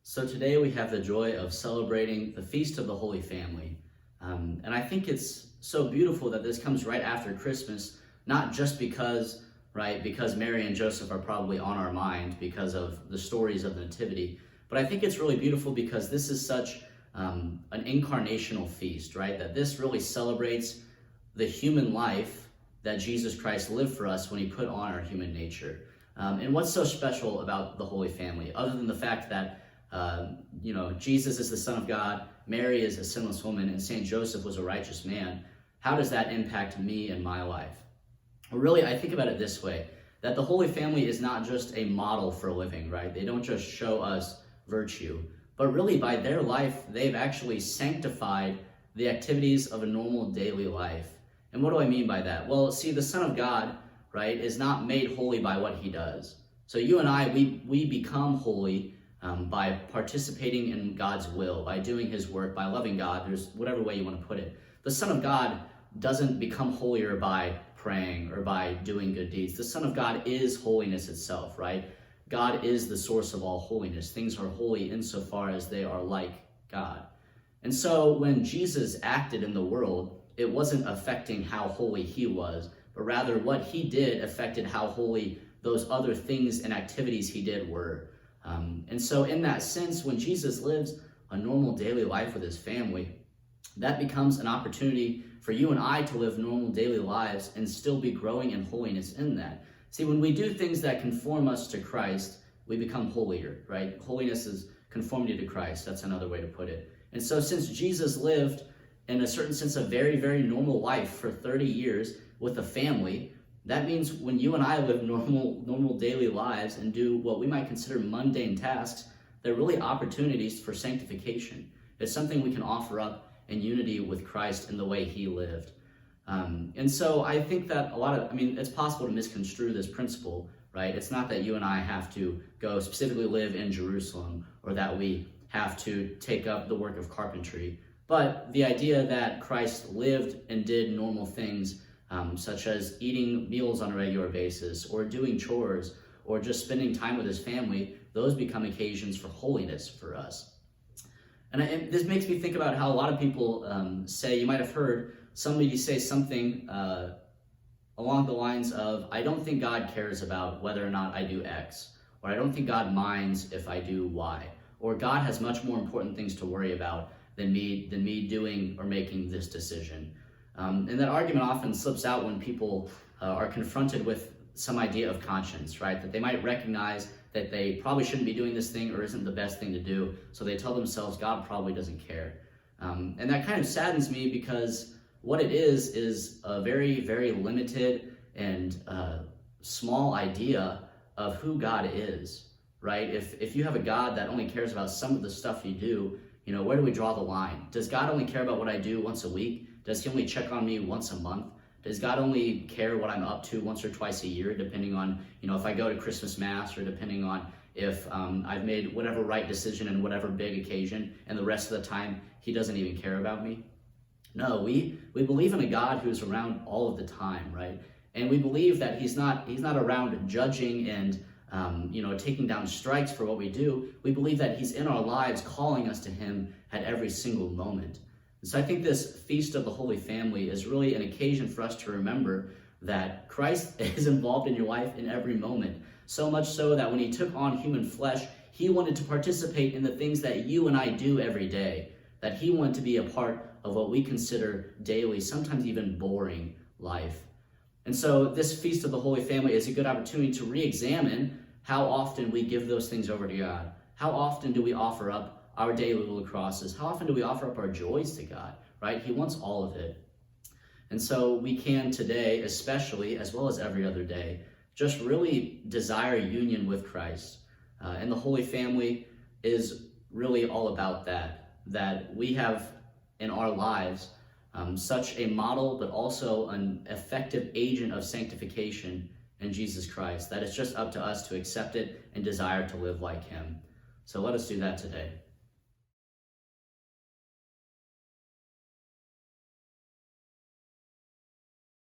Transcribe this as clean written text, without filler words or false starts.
So today we have the joy of celebrating the Feast of the Holy Family. And I think it's so beautiful that this comes right after Christmas, not just because Mary and Joseph are probably on our mind because of the stories of the Nativity, but I think it's really beautiful because this is such an incarnational feast, right? That this really celebrates the human life that Jesus Christ lived for us when he put on our human nature. And what's so special about the Holy Family, other than the fact that Jesus is the Son of God, Mary is a sinless woman, and Saint Joseph was a righteous man? How does that impact me and my life? Well, really, I think about it this way, that the Holy Family is not just a model for living, right? They don't just show us virtue, but really by their life, they've actually sanctified the activities of a normal daily life. And what do I mean by that? Well, see, the Son of God, right, is not made holy by what he does. So you and I, we become holy by participating in God's will, by doing his work, by loving God. There's whatever way you want to put it. The Son of God doesn't become holier by praying or by doing good deeds. The Son of God is holiness itself, right? God is the source of all holiness. Things are holy insofar as they are like God. And so when Jesus acted in the world, it wasn't affecting how holy he was, but rather what he did affected how holy those other things and activities he did were. And so in that sense, when Jesus lives a normal daily life with his family, that becomes an opportunity for you and I to live normal daily lives and still be growing in holiness in that. See, when we do things that conform us to Christ, we become holier, right? Holiness is conformity to Christ. That's another way to put it. And so since Jesus lived in a certain sense a very, very normal life for 30 years with a family, that means when you and I live normal daily lives and do what we might consider mundane tasks, they're really opportunities for sanctification. It's something we can offer up in unity with Christ in the way he lived. And so I think that it's possible to misconstrue this principle, right? It's not that you and I have to go specifically live in Jerusalem or that we have to take up the work of carpentry, but the idea that Christ lived and did normal things, such as eating meals on a regular basis or doing chores or just spending time with his family, those become occasions for holiness for us. And this makes me think about how a lot of people say, you might have heard somebody say something along the lines of, I don't think God cares about whether or not I do X, or I don't think God minds if I do Y, or God has much more important things to worry about than me doing or making this decision. And that argument often slips out when people are confronted with some idea of conscience, right? That they might recognize that they probably shouldn't be doing this thing or isn't the best thing to do, so they tell themselves God probably doesn't care. And that kind of saddens me because what it is a very, very limited and small idea of who God is, right? If you have a God that only cares about some of the stuff you do, where do we draw the line? Does God only care about what I do once a week? Does he only check on me once a month? Does God only care what I'm up to once or twice a year, depending on, if I go to Christmas Mass, or depending on if I've made whatever right decision in whatever big occasion, and the rest of the time he doesn't even care about me? No, we believe in a God who's around all of the time, right? And we believe that he's not around judging and taking down strikes for what we do. We believe that he's in our lives calling us to him at every single moment. So I think this Feast of the Holy Family is really an occasion for us to remember that Christ is involved in your life in every moment. So much so that when he took on human flesh, he wanted to participate in the things that you and I do every day, that he wanted to be a part of what we consider daily, sometimes even boring life. And so this Feast of the Holy Family is a good opportunity to re-examine how often we give those things over to God. How often do we offer up our daily little crosses? How often do we offer up our joys to God, right? He wants all of it. And so we can today, especially, as well as every other day, just really desire union with Christ. And the Holy Family is really all about that we have in our lives such a model, but also an effective agent of sanctification in Jesus Christ, that it's just up to us to accept it and desire to live like him. So let us do that today.